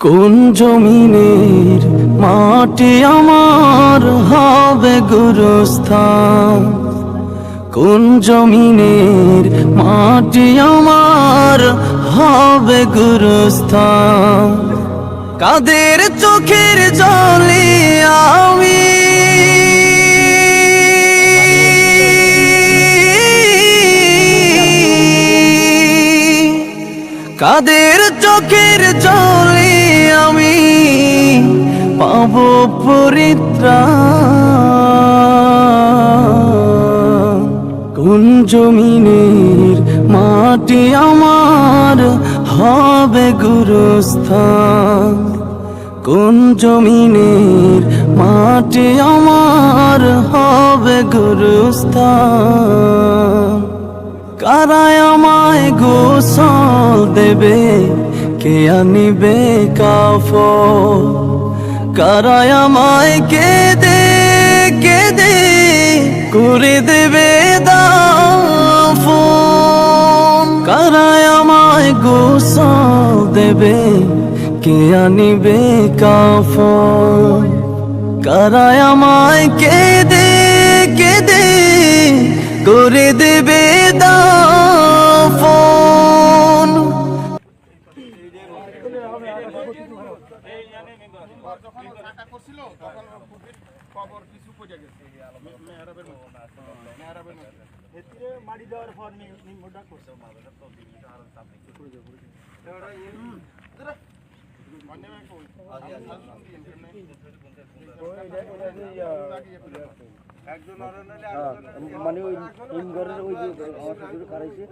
কোন জমিনের মাটি আমার হবে গুরুস্থান, কোন জমিনের মাটি আমার হবে গুরুস্থান। কাদের চোখের জলে আমি কাদের চোখের জলে আমি পাব পরিত্রাণ। কোন জমিনের মাটি আমার হবে গুরুস্থান, কোন জমিনের মাটি আমার হবে গুরুস্থান। কারায় আমায় গোসল দেবে, কে আনিবে কাফন। কারায় আমায় কেঁদে কেঁদে করে দেবে দাফন। কারায় আমায় গোসল দেবে, কে আনিবে কাফন। কারায় আমায় কেঁদে কেঁদে করে দেবে দাফন। মানে ওই ঘরের ওই যে আমার শ্বশুর কারাইছে।